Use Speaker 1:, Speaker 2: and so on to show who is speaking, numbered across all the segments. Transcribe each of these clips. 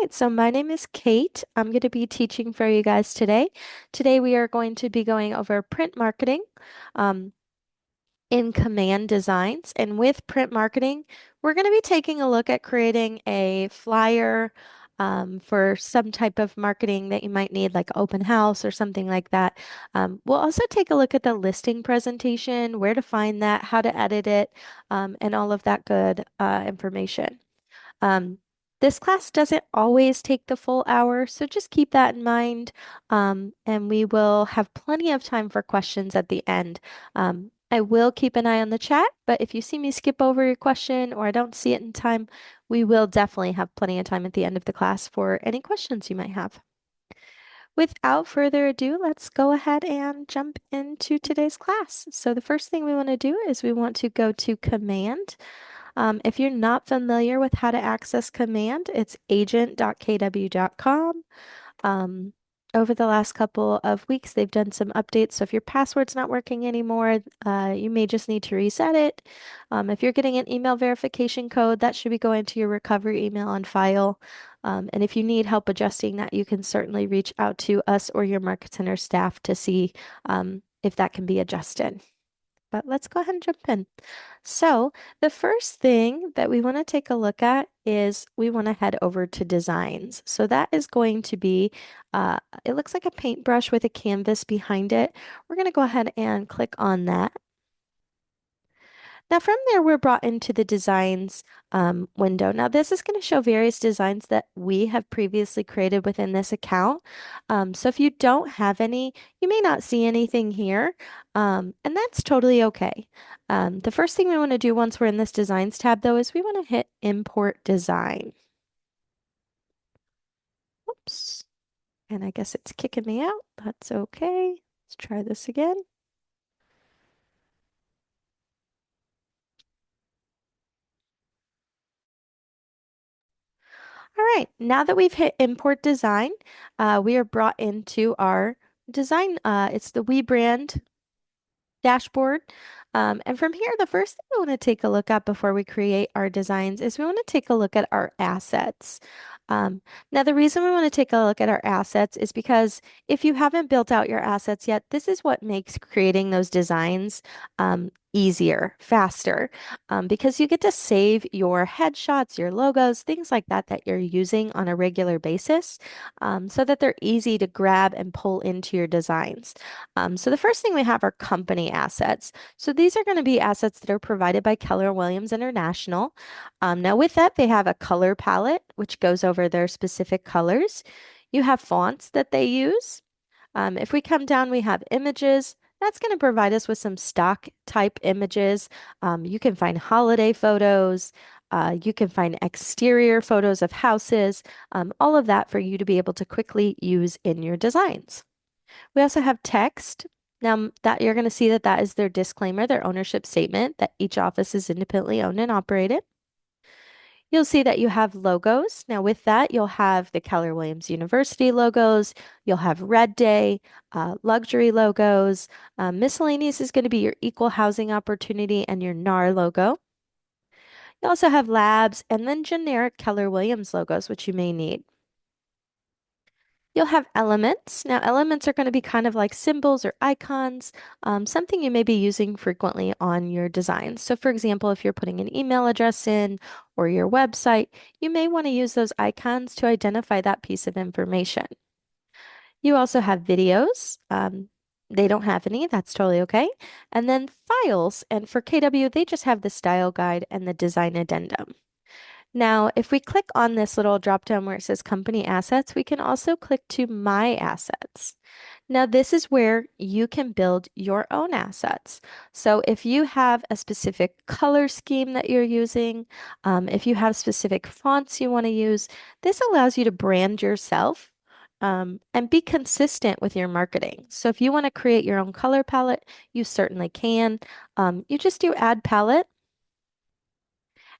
Speaker 1: right, so my name is Kate. I'm going to be teaching for you guys today. Today we are going to be going over print marketing um, in Command Designs. And with print marketing, we're going to be taking a look at creating a flyer for some type of marketing that you might need, like open house or something like that. We'll also take a look at the listing presentation, where to find that, how to edit it, and all of that good information. Um, this class doesn't always take the full hour, so just keep that in mind. And we will have plenty of time for questions at the end. I will keep an eye on the chat, but if you see me skip over your question or I don't see it in time, we will definitely have plenty of time at the end of the class for any questions you might have. Without further ado, let's go ahead and jump into today's class. So the first thing we want to do is we want to go to Command. If you're not familiar with how to access Command, it's agent.kw.com. Um, over the last couple of weeks, they've done some updates. So if your password's not working anymore, you may just need to reset it. If you're getting an email verification code, that should be going to your recovery email on file. And if you need help adjusting that, you can certainly reach out to us or your Market Center staff to see if that can be adjusted. But let's go ahead and jump in. So the first thing that we want to take a look at is we want to head over to designs. So that is going to be, it looks like a paintbrush with a canvas behind it. We're going to go ahead and click on that. Now from there, we're brought into the designs window. Now this is going to show various designs that we have previously created within this account. So if you don't have any, you may not see anything here, and that's totally okay. The first thing we want to do once we're in this designs tab though is we want to hit import design. Oops. And I guess it's kicking me out. That's okay. Let's try this again. All right, now that we've hit import design, we are brought into our design. It's the WeBrand dashboard. And from here, the first thing we want to take a look at before we create our designs is we want to take a look at our assets. Um, Now, the reason we want to take a look at our assets is because if you haven't built out your assets yet, this is what makes creating those designs easier, faster, because you get to save your headshots, your logos, things like that that you're using on a regular basis, so that they're easy to grab and pull into your designs. So the first thing we have are company assets. So these are going to be assets that are provided by Keller Williams International. Now with that, they have a color palette, which goes over their specific colors. You have fonts that they use. If we come down, we have images. That's going to provide us with some stock type images. You can find holiday photos. You can find exterior photos of houses, all of that for you to be able to quickly use in your designs. We also have text. Now that you're going to see that that is their disclaimer, their ownership statement that each office is independently owned and operated. You'll see that you have logos. Now with that, you'll have the Keller Williams University logos. You'll have Red Day, luxury logos. Miscellaneous is going to be your equal housing opportunity and your NAR logo. You also have labs and then generic Keller Williams logos, which you may need. You'll have elements. Now, elements are going to be kind of like symbols or icons, something you may be using frequently on your designs. So, for example, if you're putting an email address in or your website, you may want to use those icons to identify that piece of information. You also have videos. They don't have any, that's totally okay. And then files. And for KW, they just have the style guide and the design addendum. Now, if we click on this little drop down where it says company assets, we can also click to my assets. Now, this is where you can build your own assets. So if you have a specific color scheme that you're using, if you have specific fonts you want to use, this allows you to brand yourself. And be consistent with your marketing. So if you want to create your own color palette, you certainly can. You just do add palette.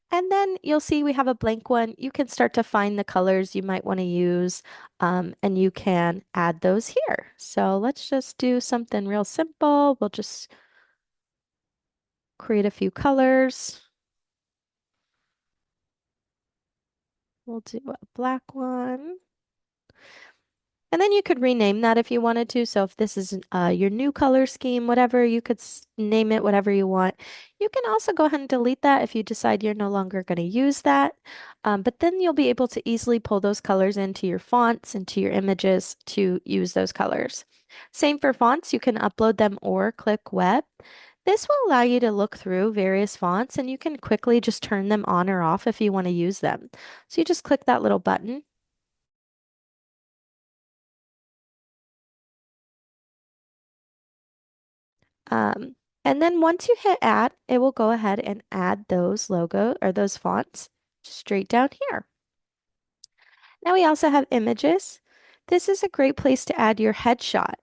Speaker 1: And then you'll see we have a blank one. You can start to find the colors you might want to use, and you can add those here. So let's just do something real simple. We'll just create a few colors. We'll do a black one. And then you could rename that if you wanted to. So if this is your new color scheme, whatever, you could name it whatever you want. You can also go ahead and delete that if you decide you're no longer going to use that. But then you'll be able to easily pull those colors into your fonts, into your images to use those colors. Same for fonts. You can upload them or click web. This will allow you to look through various fonts and you can quickly just turn them on or off if you want to use them. So you just click that little button. Um, and then once you hit add, it will go ahead and add those logo or those fonts straight down here. Now we also have images. This is a great place to add your headshot.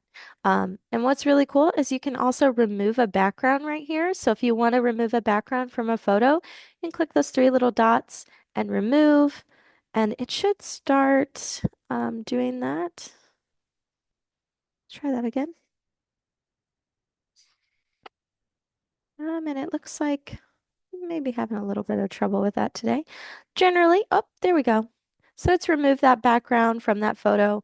Speaker 1: And what's really cool is you can also remove a background right here. So if you want to remove a background from a photo, you can click those three little dots and remove, and it should start doing that. Try that again. And it looks like maybe having a little bit of trouble with that today. Generally, oh, there we go. So it's removed that background from that photo.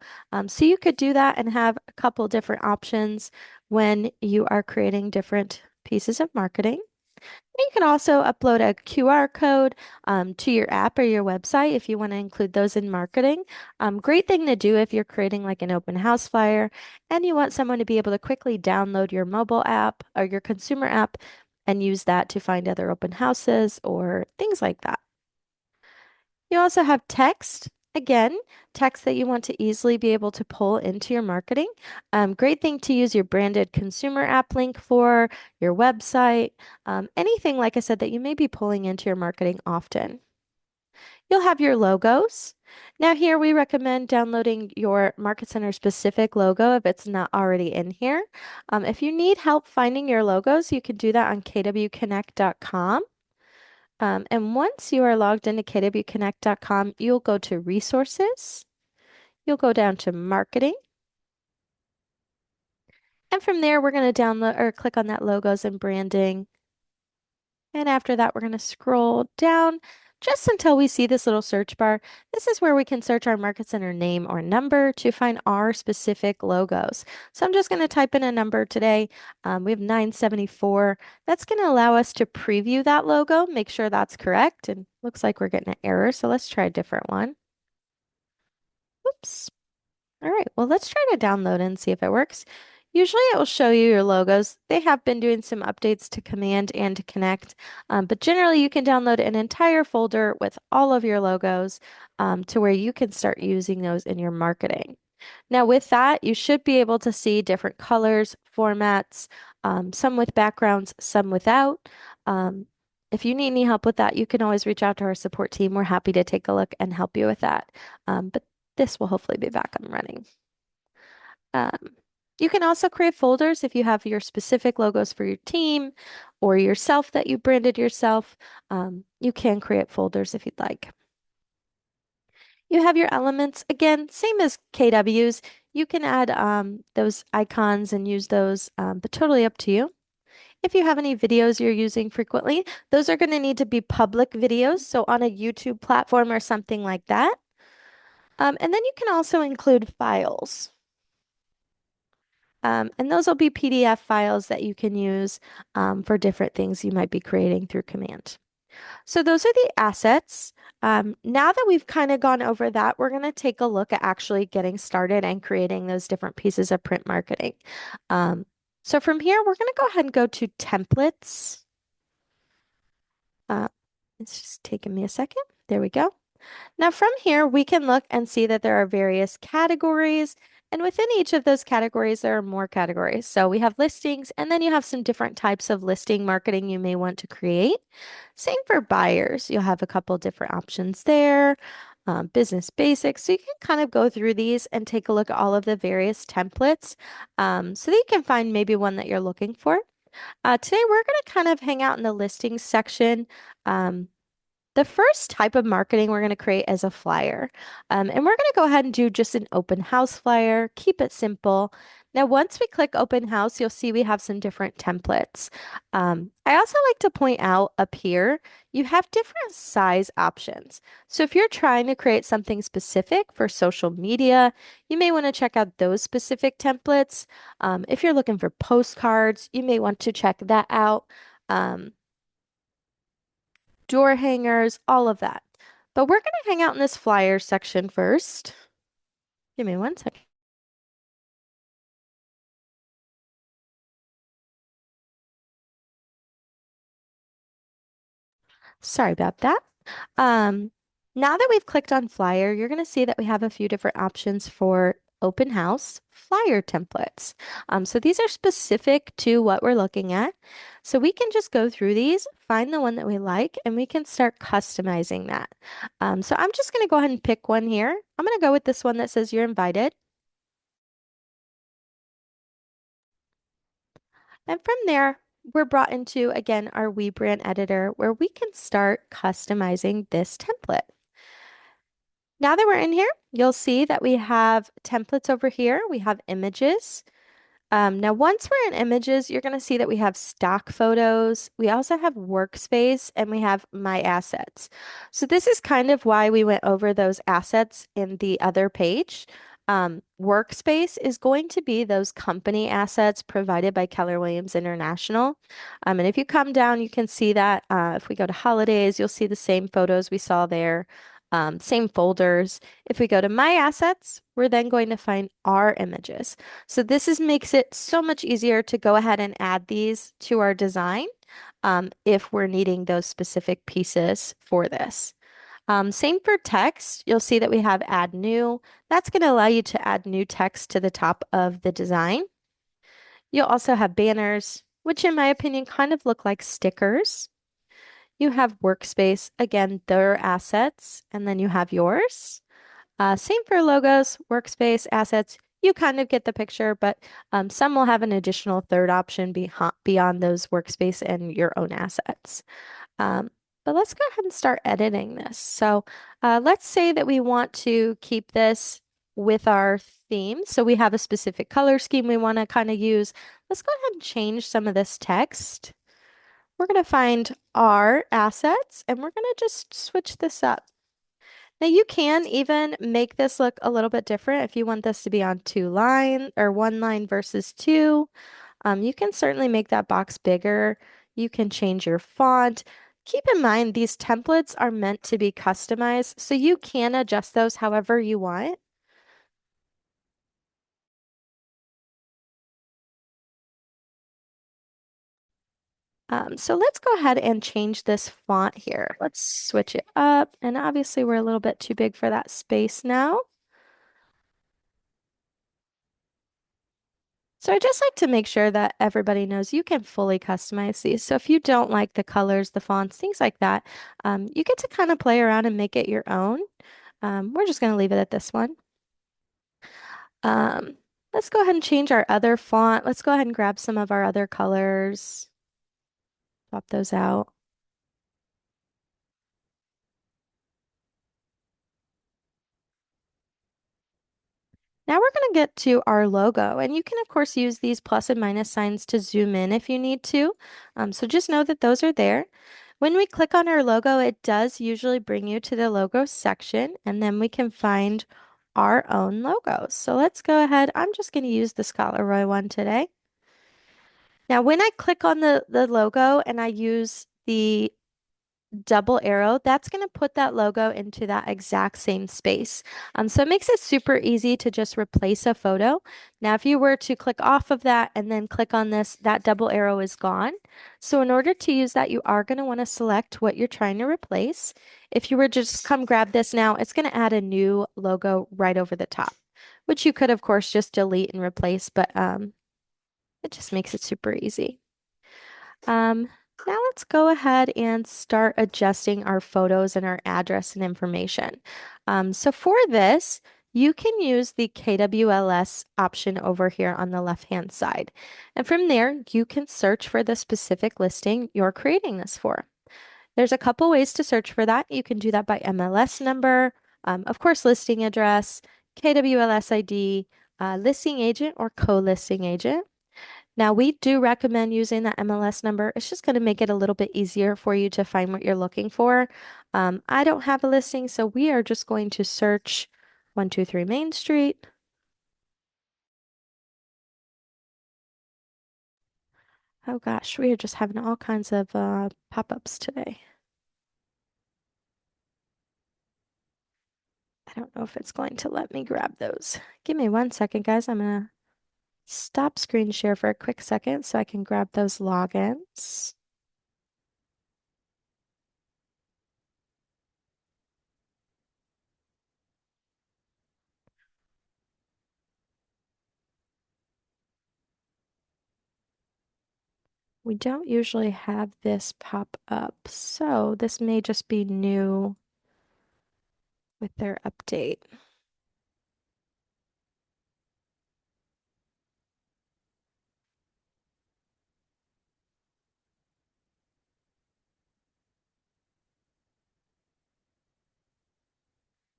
Speaker 1: So you could do that and have a couple different options when you are creating different pieces of marketing. You can also upload a QR code to your app or your website if you want to include those in marketing. Great thing to do if you're creating like an open house flyer and you want someone to be able to quickly download your mobile app or your consumer app and use that to find other open houses or things like that. You also have text. Again, text that you want to easily be able to pull into your marketing. Great thing to use your branded consumer app link for, your website, anything, like I said, that you may be pulling into your marketing often. You'll have your logos. Now, here we recommend downloading your Market Center specific logo if it's not already in here. If you need help finding your logos, you can do that on kwconnect.com. And once you are logged into kwconnect.com, you'll go to resources, you'll go down to marketing, and from there, we're going to download or click on that logos and branding. And after that, we're going to scroll down just until we see this little search bar. This is where we can search our Market Center name or number to find our specific logos. So I'm just going to type in a number today. We have 974. That's going to allow us to preview that logo, make sure that's correct. And looks like we're getting an error. So let's try a different one. Oops. All right, well, let's try to download and see if it works. Usually it will show you your logos. They have been doing some updates to Command and to Connect, but generally you can download an entire folder with all of your logos to where you can start using those in your marketing. Now with that, you should be able to see different colors, formats, some with backgrounds, some without. If you need any help with that, you can always reach out to our support team. We're happy to take a look and help you with that. But this will hopefully be back up and running. Um, you can also create folders if you have your specific logos for your team or yourself that you branded yourself. You can create folders if you'd like. You have your elements. Again, same as KWs. You can add those icons and use those, but totally up to you. If you have any videos you're using frequently, those are going to need to be public videos, so on a YouTube platform or something like that. And then you can also include files. And those will be PDF files that you can use for different things you might be creating through command. So those are the assets. Now that we've kind of gone over that, we're going to take a look at actually getting started and creating those different pieces of print marketing. So from here, we're going to go ahead and go to templates. It's just taking me a second. There we go. Now from here, we can look and see that there are various categories, and within each of those categories, there are more categories. So we have listings, and then you have some different types of listing marketing you may want to create. Same for buyers. You'll have a couple different options there. Business basics. So you can kind of go through these and take a look at all of the various templates so that you can find maybe one that you're looking for. Today, we're going to kind of hang out in the listings section. Um, The first type of marketing we're going to create is a flyer. And we're going to go ahead and do just an open house flyer, keep it simple. Now, once we click open house, you'll see we have some different templates. I also like to point out up here, you have different size options. So if you're trying to create something specific for social media, you may want to check out those specific templates. If you're looking for postcards, you may want to check that out. Um, Door hangers, all of that. But we're going to hang out in this flyer section first. Give me one second. Sorry about that. Um, Now that we've clicked on flyer, you're going to see that we have a few different options for open house flyer templates. So these are specific to what we're looking at. So we can just go through these, find the one that we like, and we can start customizing that. So I'm just going to go ahead and pick one here. I'm going to go with this one that says you're invited. And from there, we're brought into, again, our WeBrand editor where we can start customizing this template. Now that we're in here, you'll see that we have templates over here. We have images. Now, once we're in images, you're going to see that we have stock photos. We also have workspace and we have my assets. So this is kind of why we went over those assets in the other page. Workspace is going to be those company assets provided by Keller Williams International. And if you come down, you can see that if we go to holidays, you'll see the same photos we saw there. Same folders. If we go to My Assets, we're then going to find our images. So makes it so much easier to go ahead and add these to our design if we're needing those specific pieces for this. Same for text. You'll see that we have Add New. That's going to allow you to add new text to the top of the design. You'll also have banners, which in my opinion kind of look like stickers. You have Workspace, again, their assets, and then you have yours. Same for logos, workspace, assets. You kind of get the picture, but some will have an additional third option beyond those workspace and your own assets. Um, but let's go ahead and start editing this. So let's say that we want to keep this with our theme. So we have a specific color scheme we want to kind of use. Let's go ahead and change some of this text. We're going to find our assets and we're going to just switch this up. Now you can even make this look a little bit different if you want this to be on two line or one line versus two. You can certainly make that box bigger. You can change your font. Keep in mind these templates are meant to be customized, so you can adjust those however you want. So let's go ahead and change this font here. Let's switch it up. And obviously we're a little bit too big for that space now. So I just like to make sure that everybody knows you can fully customize these. So if you don't like the colors, the fonts, things like that, you get to kind of play around and make it your own. We're just going to leave it at this one. Um, let's go ahead and change our other font. Let's go ahead and grab some of our other colors. Swap those out. Now we're going to get to our logo, and you can of course use these plus and minus signs to zoom in if you need to. So just know that those are there. When we click on our logo, it does usually bring you to the logo section, and then we can find our own logos. So let's go ahead. I'm just going to use the Scott Leroy one today. Now, when I click on the logo and I use the double arrow, that's going to put that logo into that exact same space. So it makes it super easy to just replace a photo. Now, if you were to click off of that and then click on this, that double arrow is gone. So in order to use that, you are going to want to select what you're trying to replace. If you were to just come grab this now, it's going to add a new logo right over the top, which you could, of course, just delete and replace, but it just makes it super easy. Now let's go ahead and start adjusting our photos and our address and information. So for this, you can use the KWLS option over here on the left-hand side. And from there, you can search for the specific listing you're creating this for. There's a couple ways to search for that. You can do that by MLS number, of course, listing address, KWLS ID, listing agent, or co-listing agent. Now, we do recommend using that MLS number. It's just going to make it a little bit easier for you to find what you're looking for. I don't have a listing, so we are just going to search 123 Main Street. Oh gosh, we are just having all kinds of pop-ups today. I don't know if it's going to let me grab those. Give me 1 second, guys. I'm gonna stop screen share for a quick second so I can grab those logins. We don't usually have this pop up, so this may just be new with their update.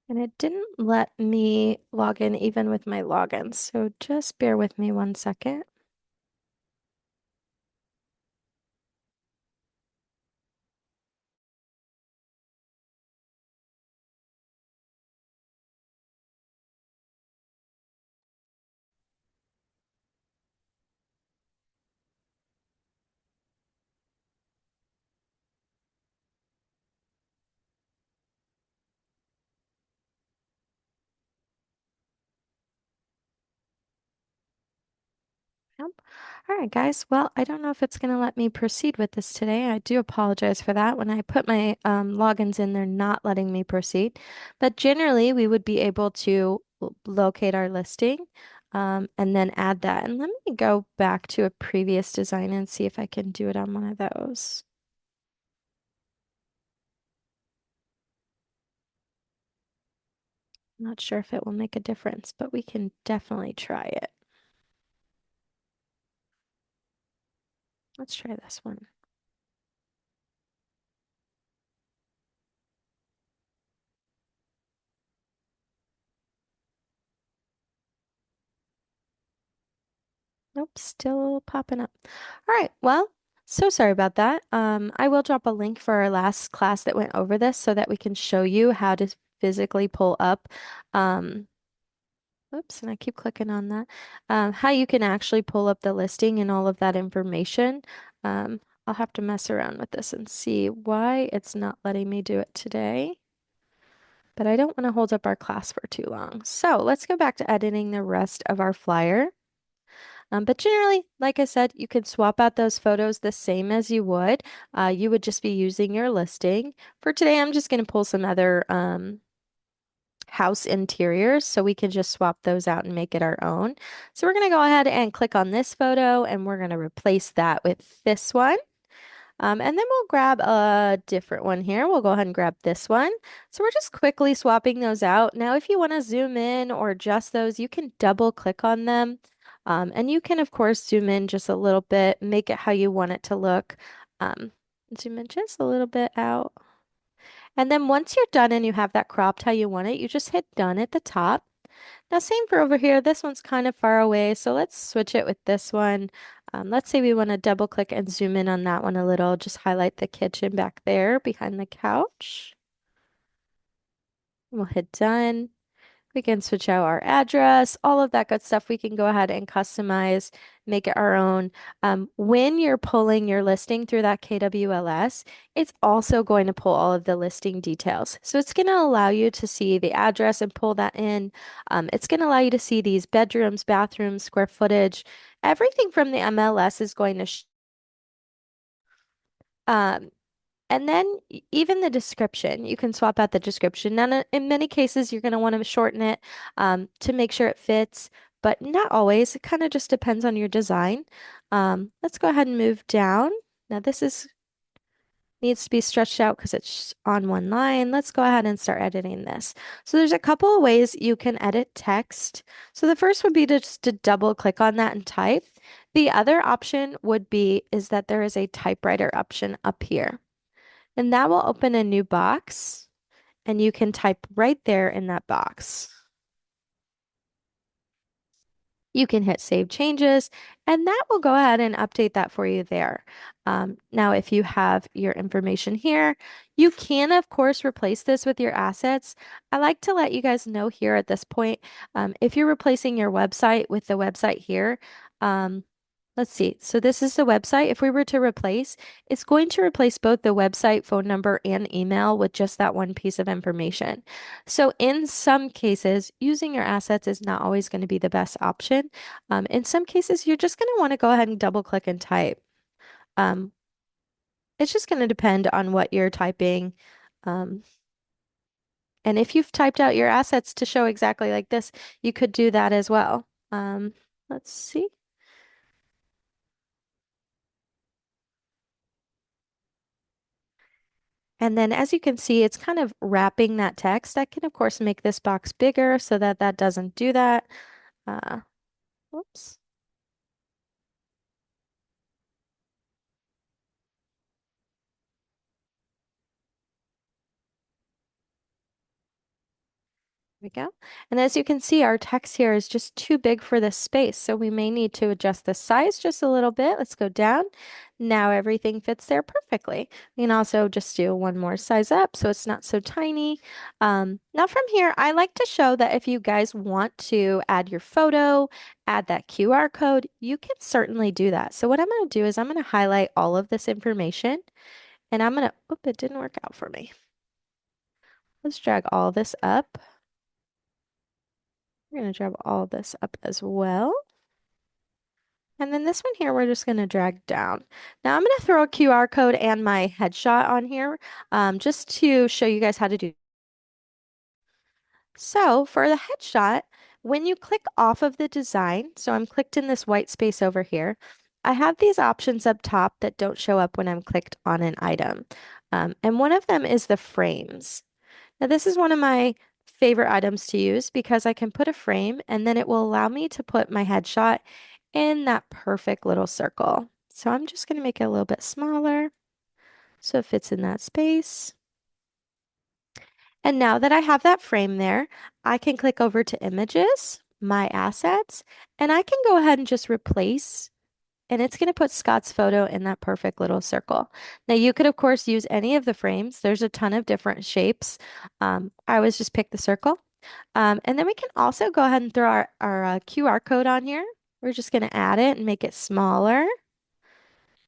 Speaker 1: And it didn't let me log in even with my login, so just bear with me 1 second. Yep. All right, guys. Well, I don't know if it's going to let me proceed with this today. I do apologize for that. When I put my logins in, they're not letting me proceed. But generally, we would be able to locate our listing and then add that. And let me go back to a previous design and see if I can do it on one of those. Not sure if it will make a difference, but we can definitely try it. Let's try this one. Nope, still popping up. All right, well, so sorry about that. I will drop a link for our last class that went over this so that we can show you how to physically pull up. Um, Oops, and I keep clicking on that. How you can actually pull up the listing and all of that information. I'll have to mess around with this and see why it's not letting me do it today. But I don't want to hold up our class for too long. So let's go back to editing the rest of our flyer. But generally, like I said, you can swap out those photos the same as you would. You would just be using your listing. For today, I'm just going to pull some other house interiors so we can just swap those out and make it our own. So we're going to go ahead and click on this photo and we're going to replace that with this one. And then we'll grab a different one here. We'll go ahead and grab this one. So we're just quickly swapping those out. Now, if you want to zoom in or adjust those, you can double click on them. And you can, of course, zoom in just a little bit, make it how you want it to look. Um, Zoom in just a little bit out. And then once you're done and you have that cropped how you want it, you just hit done at the top. Now, same for over here. This one's kind of far away, so let's switch it with this one. Let's say we want to double click and zoom in on that one a little. Just highlight the kitchen back there behind the couch. We'll hit done. We can switch out our address, all of that good stuff. We can go ahead and customize, make it our own. When you're pulling your listing through that KWLS, it's also going to pull all of the listing details. So it's going to allow you to see the address and pull that in. It's going to allow you to see these bedrooms, bathrooms, square footage. Everything from the MLS is going to um, and then even the description, you can swap out the description. Now, in many cases, you're going to want to shorten it to make sure it fits, but not always. It kind of just depends on your design. Let's go ahead and move down. Now, this is needs to be stretched out because it's on one line. Let's go ahead and start editing this. So there's a couple of ways you can edit text. So the first would be just to double click on that and type. The other option would be is that there is a typewriter option up here. And that will open a new box and you can type right there in that box. You can hit save changes and that will go ahead and update that for you there. Now, if you have your information here, you can, of course, replace this with your assets. I like to let you guys know here at this point, if you're replacing your website with the website here, um, let's see. So this is the website. If we were to replace, it's going to replace both the website, phone number, and email with just that one piece of information. So in some cases, using your assets is not always going to be the best option. In some cases, you're just going to want to go ahead and double click and type. Um, it's just going to depend on what you're typing. Um, and if you've typed out your assets to show exactly like this, you could do that as well. Let's see. And then as you can see, it's kind of wrapping that text. I can, of course, make this box bigger so that that doesn't do that. Uh, whoops. We go. And as you can see, our text here is just too big for this space, so we may need to adjust the size just a little bit. Let's go down. Now everything fits there perfectly. We can also just do one more size up so it's not so tiny. Now from here, I like to show that if you guys want to add your photo, add that QR code, you can certainly do that. So what I'm going to do is I'm going to highlight all of this information and I'm going to, oop, it didn't work out for me. Let's drag all this up. We're going to drag all this up as well. And then this one here, we're just going to drag down. Now I'm going to throw a QR code and my headshot on here just to show you guys how to do. So for the headshot, when you click off of the design, so I'm clicked in this white space over here, I have these options up top that don't show up when I'm clicked on an item. And one of them is the frames. Now, this is one of my favorite items to use because I can put a frame and then it will allow me to put my headshot in that perfect little circle. So I'm just going to make it a little bit smaller so it fits in that space. And now that I have that frame there, I can click over to Images, My Assets, and I can go ahead and just replace and it's going to put Scott's photo in that perfect little circle. Now, you could, of course, use any of the frames. There's a ton of different shapes. I always just pick the circle. And then we can also go ahead and throw our QR code on here. We're just going to add it and make it smaller.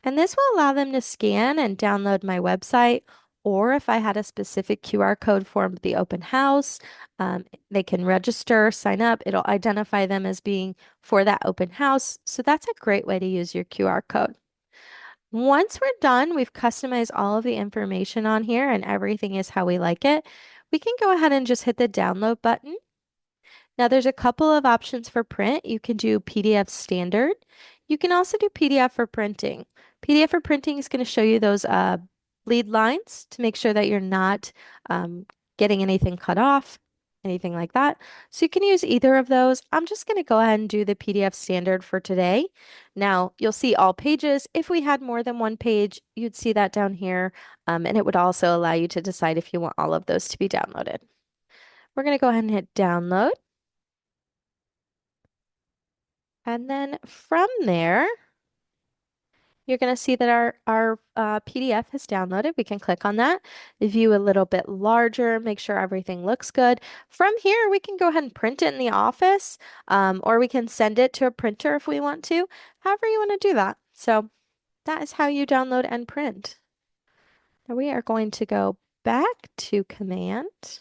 Speaker 1: And this will allow them to scan and download my website. Or if I had a specific QR code for the open house, they can register, sign up. It'll identify them as being for that open house. So that's a great way to use your QR code. Once we're done, we've customized all of the information on here and everything is how we like it. We can go ahead and just hit the download button. Now there's a couple of options for print. You can do PDF standard. You can also do PDF for printing. PDF for printing is going to show you those bleed lines to make sure that you're not getting anything cut off, anything like that. So you can use either of those. I'm just going to go ahead and do the PDF standard for today. Now you'll see all pages. If we had more than one page, you'd see that down here, and it would also allow you to decide if you want all of those to be downloaded. We're going to go ahead and hit download. And then from there, you're going to see that our PDF is downloaded. We can click on that, view a little bit larger, make sure everything looks good. From here, we can go ahead and print it in the office, or we can send it to a printer if we want to, however you want to do that. So that is how you download and print. Now we are going to go back to Command.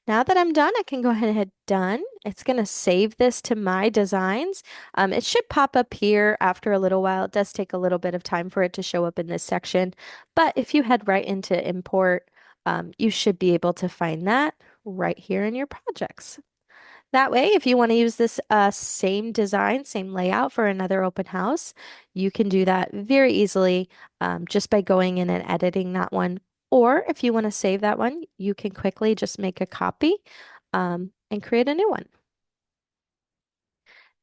Speaker 1: Now that I'm done, I can go ahead and hit done. It's going to save this to my designs. It should pop up here after a little while. It does take a little bit of time for it to show up in this section, but if you head right into import, you should be able to find that right here in your projects. That way, if you want to use this same design, same layout for another open house, you can do that very easily just by going in and editing that one. Or if you want to save that one, you can quickly just make a copy and create a new one.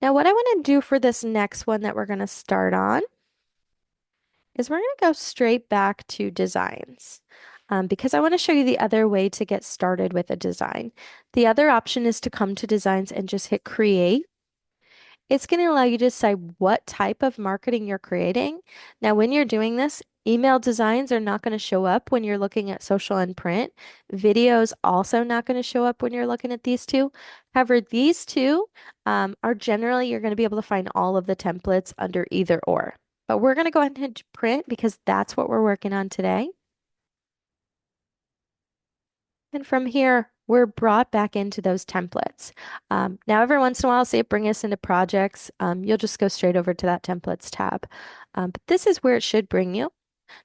Speaker 1: Now, what I want to do for this next one that we're going to start on is we're going to go straight back to designs. because I want to show you the other way to get started with a design. The other option is to come to designs and just hit create. It's going to allow you to decide what type of marketing you're creating. Now, when you're doing this, email designs are not going to show up when you're looking at social and print. Videos also not going to show up when you're looking at these two. However, these two are generally, you're going to be able to find all of the templates under either or. But we're going to go ahead and hit print because that's what we're working on today. And from here, we're brought back into those templates. Now, every once in a while, say it bring us into projects, you'll just go straight over to that templates tab. But this is where it should bring you.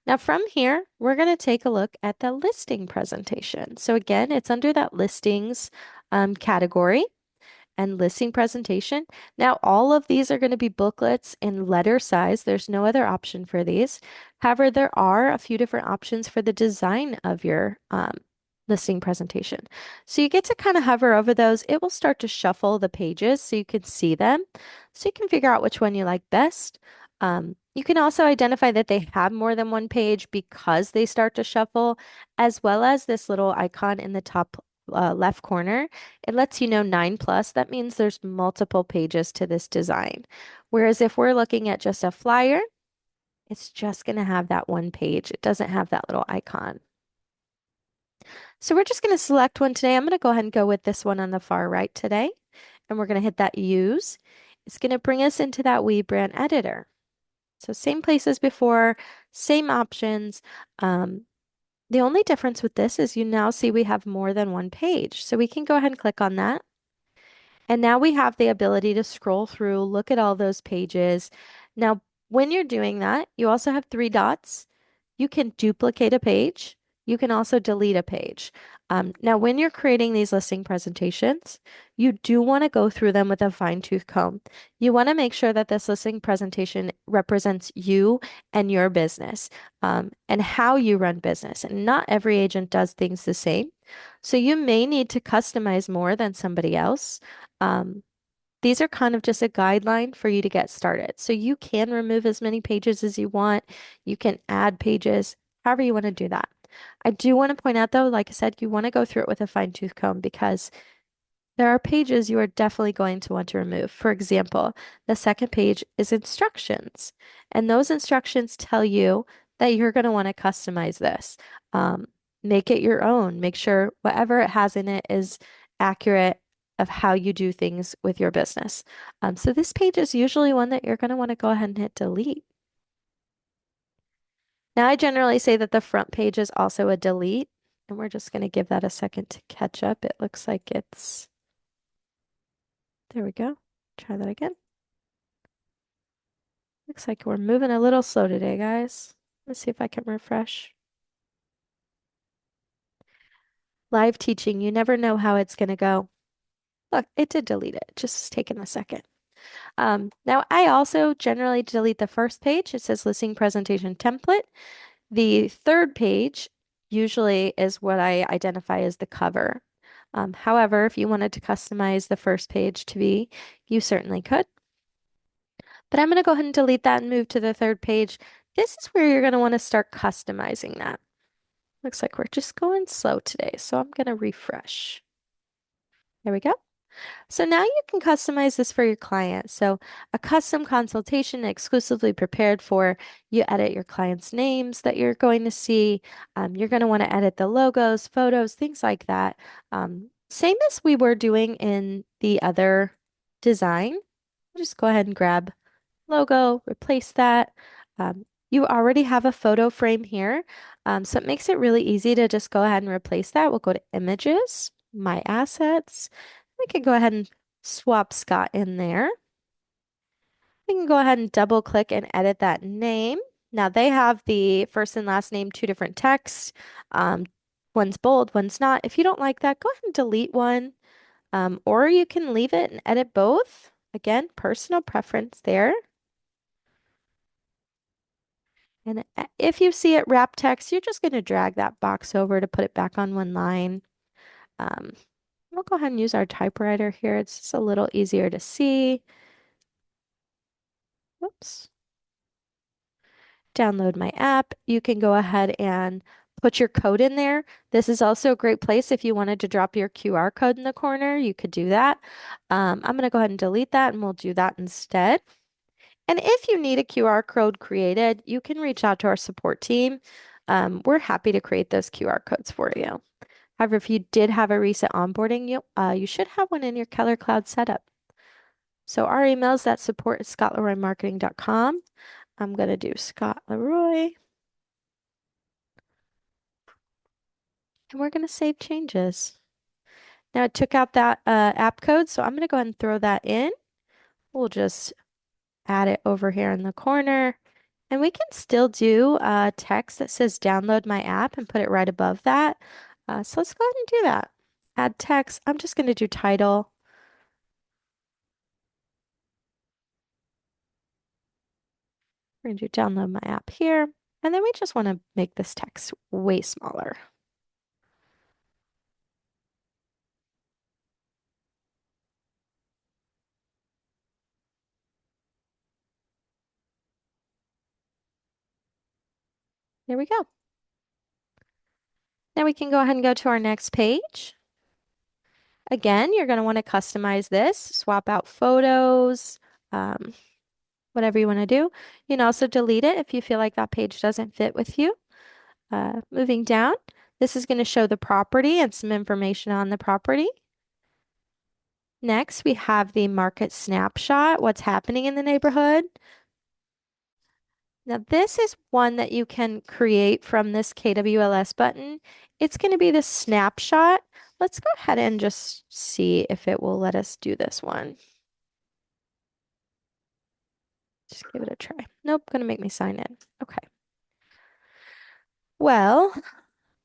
Speaker 1: Now, from here, we're going to take a look at the listing presentation. So again, it's under that listings category and listing presentation. Now, all of these are going to be booklets in letter size. There's no other option for these. However, there are a few different options for the design of your listing presentation. So you get to kind of hover over those. It will start to shuffle the pages so you can see them. So you can figure out which one you like best. You can also identify that they have more than one page because they start to shuffle, as well as this little icon in the top left corner. It lets you know 9 plus. That means there's multiple pages to this design. Whereas if we're looking at just a flyer, it's just going to have that one page. It doesn't have that little icon. So we're just going to select one today. I'm going to go ahead and go with this one on the far right today. And we're going to hit that use. It's going to bring us into that WeBrand editor. So same place as before, same options. The only difference with this is you now see we have more than one page. So we can go ahead and click on that. And now we have the ability to scroll through, look at all those pages. Now, when you're doing that, you also have 3 dots. You can duplicate a page. You can also delete a page. Now, when you're creating these listing presentations, you do want to go through them with a fine-tooth comb. You want to make sure that this listing presentation represents you and your business, and how you run business. And not every agent does things the same. So you may need to customize more than somebody else. Um, these are kind of just a guideline for you to get started. So you can remove as many pages as you want. You can add pages, however you want to do that. I do want to point out though, like I said, you want to go through it with a fine-tooth comb because there are pages you are definitely going to want to remove. For example, the second page is instructions, and those instructions tell you that you're going to want to customize this. Um, make it your own. Make sure whatever it has in it is accurate of how you do things with your business. So this page is usually one that you're going to want to go ahead and hit delete. Now, I generally say that the front page is also a delete, and we're just going to give that a second to catch up. It looks like it's, there we go. Try that again. Looks like we're moving a little slow today, guys. Let's see if I can refresh. Live teaching, you never know how it's going to go. Look, it did delete it. Just taking a second. Now, I also generally delete the first page. It says listing presentation template. The third page usually is what I identify as the cover. However, if you wanted to customize the first page to be, you certainly could. But I'm going to go ahead and delete that and move to the third page. This is where you're going to want to start customizing that. Looks like we're just going slow today, so I'm going to refresh. There we go. So now you can customize this for your client. So a custom consultation exclusively prepared for you edit your clients' names that you're going to see. You're going to want to edit the logos, photos, things like that. Same as we were doing in the other design. Just go ahead and grab logo, replace that. You already have a photo frame here, so it makes it really easy to just go ahead and replace that. We'll go to Images, My Assets. We can go ahead and swap Scott in there. We can go ahead and double click and edit that name. Now they have the first and last name, 2 different texts. One's bold, one's not. If you don't like that, go ahead and delete one. Or you can leave it and edit both. Again, personal preference there. And if you see it wrap text, you're just going to drag that box over to put it back on one line. Um, we'll go ahead and use our typewriter here. It's just a little easier to see. Whoops. Download my app. You can go ahead and Put your code in there. This is also a great place if you wanted to drop your QR code in the corner, you could do that. I'm going to go ahead and delete that and we'll do that instead. And if you need a QR code created, you can reach out to our support team. We're happy to create those QR codes for you. However, if you did have a recent onboarding, you should have one in your Keller Cloud setup. So our emails that support is scottleroymarketing.com. I'm going to do Scott Leroy, and we're going to save changes. Now it took out that app code, so I'm going to go ahead and throw that in. We'll just add it over here in the corner. And we can still do text that says download my app and put it right above that. So let's go ahead and do that. Add text. I'm just going to do title. We're going to do download my app here. And then we just want to make this text way smaller. There we go. Now we can go ahead and go to our next page. Again, you're going to want to customize this, swap out photos, um, whatever you want to do. You can also delete it if you feel like that page doesn't fit with you. Moving down, this is going to show the property and some information on the property. Next, we have the market snapshot, what's happening in the neighborhood. Now, this is one that you can create from this KWLS button. It's going to be the snapshot. Let's go ahead and just see if it will let us do this one. Just give it a try. Nope, going to make me sign in. Okay. Well,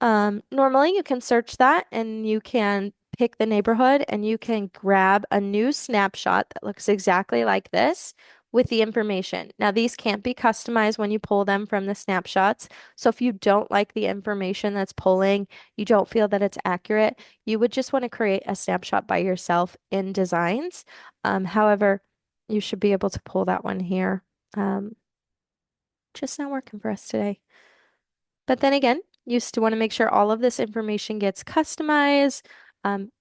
Speaker 1: normally you can search that and you can pick the neighborhood and you can grab a new snapshot that looks exactly like this with the information. Now, these can't be customized when you pull them from the snapshots. So if you don't like the information that's pulling, you don't feel that it's accurate, you would just want to create a snapshot by yourself in Designs. However, you should be able to pull that one here. Just not working for us today. But then again, you still want to make sure all of this information gets customized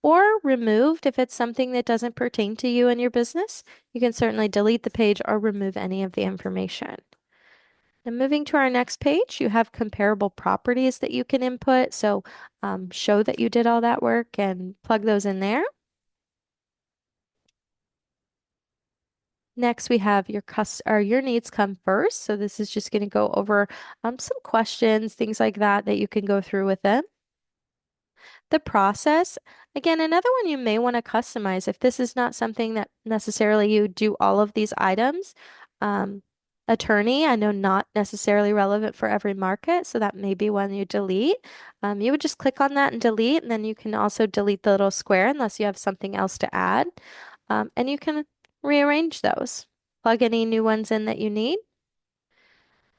Speaker 1: or removed if it's something that doesn't pertain to you and your business. You can certainly delete the page or remove any of the information. And moving to our next page, you have comparable properties that you can input. So show that you did all that work and plug those in there. Next, we have your needs come first. So this is just going to go over some questions, things like that that you can go through with them. The process, again, another one you may want to customize if this is not something that necessarily you do all of these items. Attorney, I know not necessarily relevant for every market, so that may be one you delete. You would just click on that and delete, and then you can also delete the little square unless you have something else to add. And you can rearrange those. Plug any new ones in that you need.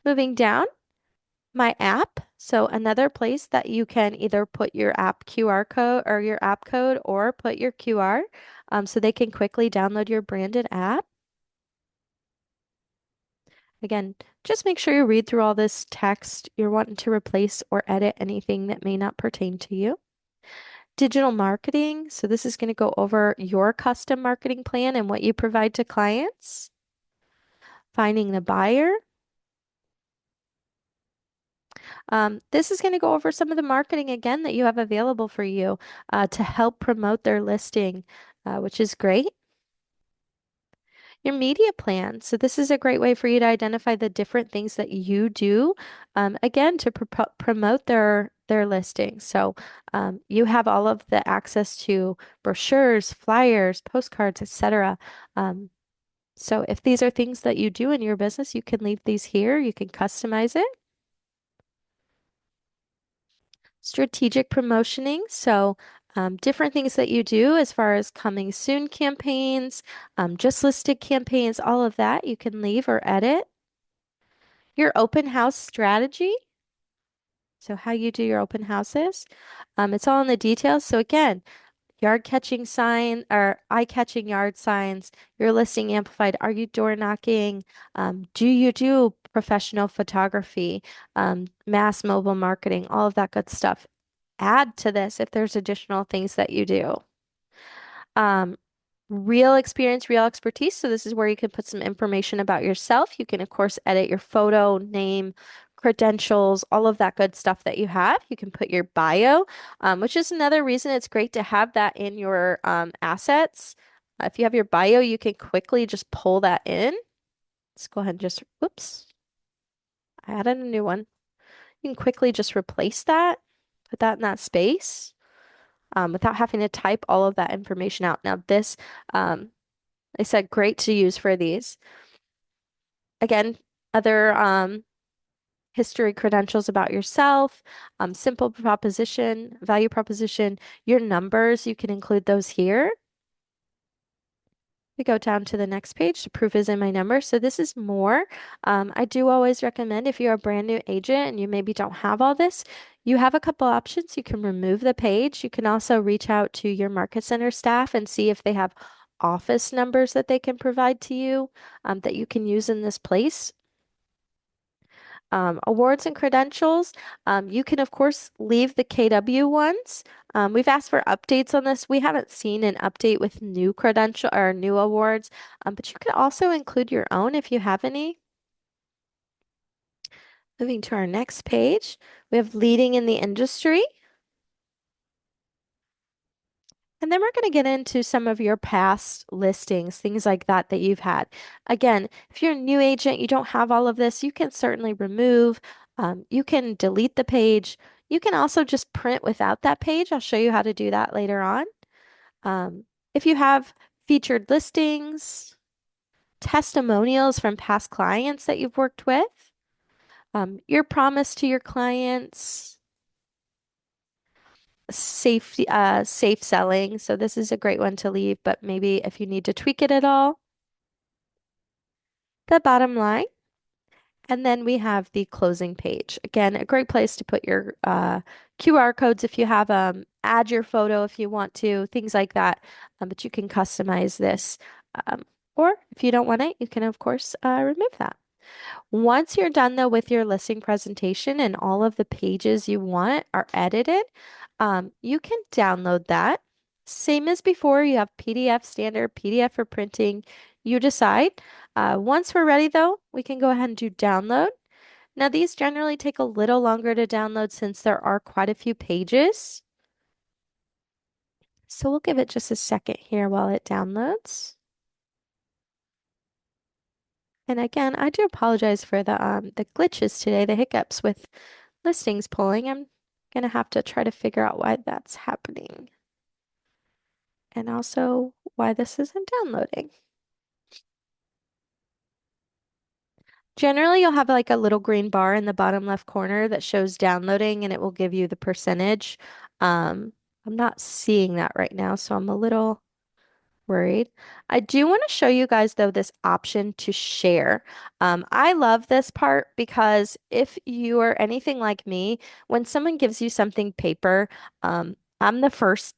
Speaker 1: Moving down, my app. So another place that you can either put your app QR code or your app code or put your QR so they can quickly download your branded app. Again, just make sure you read through all this text. You're wanting to replace or edit anything that may not pertain to you. Digital marketing. So this is going to go over your custom marketing plan and what you provide to clients. Finding the buyer. This is going to go over some of the marketing again that you have available for you to help promote their listing, which is great. Your media plan. So this is a great way for you to identify the different things that you do, again, to promote their listing. So you have all of the access to brochures, flyers, postcards, etc. So if these are things that you do in your business, you can leave these here. You can customize it. Strategic promotioning. So different things that you do as far as coming soon campaigns, just listed campaigns, all of that you can leave or edit. Your open house strategy. So how you do your open houses. It's all in the details. So again, yard catching sign or eye catching yard signs, your listing amplified. Are you door knocking? Do you do professional photography, mass mobile marketing, all of that good stuff. Add to this if there's additional things that you do. Um, Real experience, real expertise. So this is where you can put some information about yourself. You can, of course, edit your photo, name, credentials, all of that good stuff that you have. You can put your bio, which is another reason it's great to have that in your assets. If you have your bio, you can quickly just pull that in. Let's go ahead and just, whoops, I added a new one. You can quickly just replace that, put that in that space, without having to type all of that information out. Now, this, I said great to use for these. Again, other history credentials about yourself, simple proposition, value proposition, your numbers, you can include those here. We go down to the next page. The proof is in my number. So this is more. I do always recommend if you're a brand new agent and you maybe don't have all this, you have a couple options. You can remove the page. You can also reach out to your market center staff and see if they have office numbers that they can provide to you that you can use in this place. Awards and credentials. You can, of course, leave the KW ones. We've asked for updates on this. We haven't seen an update with new credential or new awards, but you can also include your own if you have any. Moving to our next page, we have leading in the industry. And then we're going to get into some of your past listings, things like that that you've had. Again, if you're a new agent, you don't have all of this, you can certainly remove, you can delete the page. You can also just print without that page. I'll show you how to do that later on. If you have featured listings, testimonials from past clients that you've worked with, your promise to your clients, safe selling. So this is a great one to leave, but maybe if you need to tweak it at all, the bottom line. And then we have the closing page. Again, a great place to put your QR codes if you have them, add your photo if you want to, things like that. But you can customize this. Um, or if you don't want it, you can, of course, remove that. Once you're done though with your listing presentation and all of the pages you want are edited, you can download that. Same as before, you have PDF standard, PDF for printing. You decide. Once we're ready though, we can go ahead and do download. Now these generally take a little longer to download since there are quite a few pages. So we'll give it just a second here while it downloads. And again, I do apologize for the glitches today, the hiccups with listings pulling. I'm gonna have to try to figure out why that's happening and also why this isn't downloading. Generally, you'll have like a little green bar in the bottom left corner that shows downloading and it will give you the percentage. I'm not seeing that right now, so I'm a little worried. I do want to show you guys though this option to share. I love this part because if you are anything like me, when someone gives you something paper, I'm the first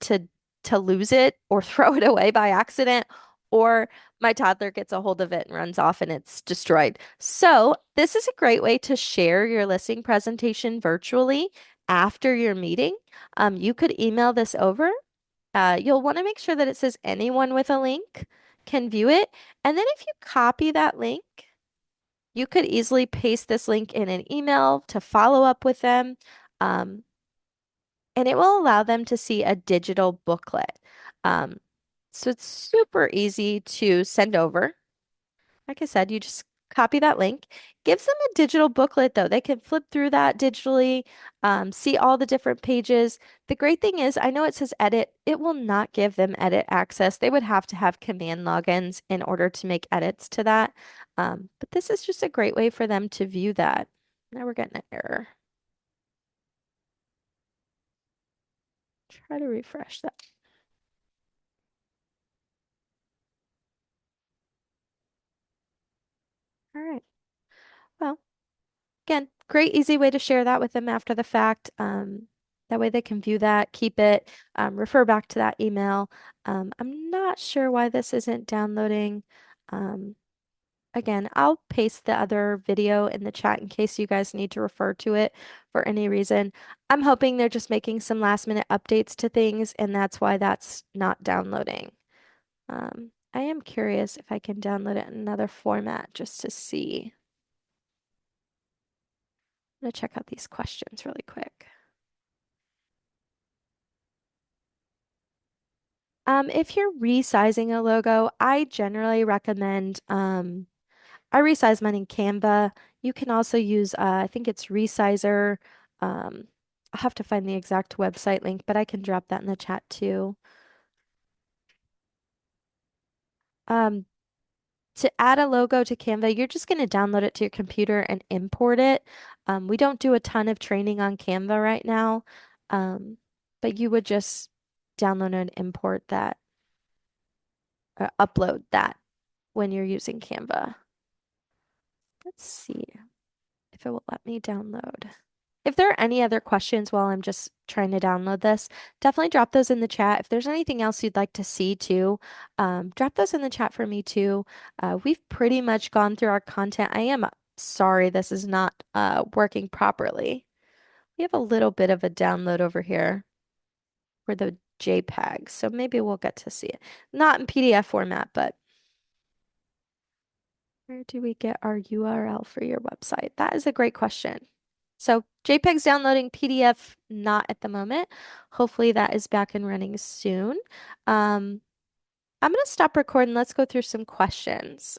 Speaker 1: to lose it or throw it away by accident, or my toddler gets a hold of it and runs off and it's destroyed. So this is a great way to share your listing presentation virtually after your meeting. You could email this over. You'll want to make sure that it says anyone with a link can view it. And then if you copy that link, you could easily paste this link in an email to follow up with them. Um, and it will allow them to see a digital booklet. Um, so it's super easy to send over. Like I said, you just copy that link. Gives them a digital booklet though. They can flip through that digitally, see all the different pages. The great thing is, I know it says edit. It will not give them edit access. They would have to have command logins in order to make edits to that. But this is just a great way for them to view that. Now we're getting an error. Try to refresh that. All right. Well, again, great, easy way to share that with them after the fact. That way they can view that, keep it, refer back to that email. I'm not sure why this isn't downloading. Um, Again, I'll paste the other video in the chat in case you guys need to refer to it for any reason. I'm hoping they're just making some last minute updates to things, and that's why that's not downloading. I am curious if I can download it in another format just to see. I'm gonna check out these questions really quick. If you're resizing a logo, I generally recommend I resize mine in Canva. You can also use I think it's Resizer. Um, I'll have to find the exact website link, but I can drop that in the chat too. Um, to add a logo to Canva, you're just going to download it to your computer and import it. We don't do a ton of training on Canva right now, um, but you would just download and import that, or upload that when you're using Canva. Let's see if it will let me download. If there are any other questions while I'm just trying to download this, definitely drop those in the chat. If there's anything else you'd like to see too, drop those in the chat for me too. We've pretty much gone through our content. I am sorry this is not working properly. We have a little bit of a download over here for the JPEG, so maybe we'll get to see it. Not in PDF format, but where do we get our URL for your website? That is a great question. So JPEG's downloading, PDF not at the moment. Hopefully that is back and running soon. I'm gonna stop recording. Let's go through some questions.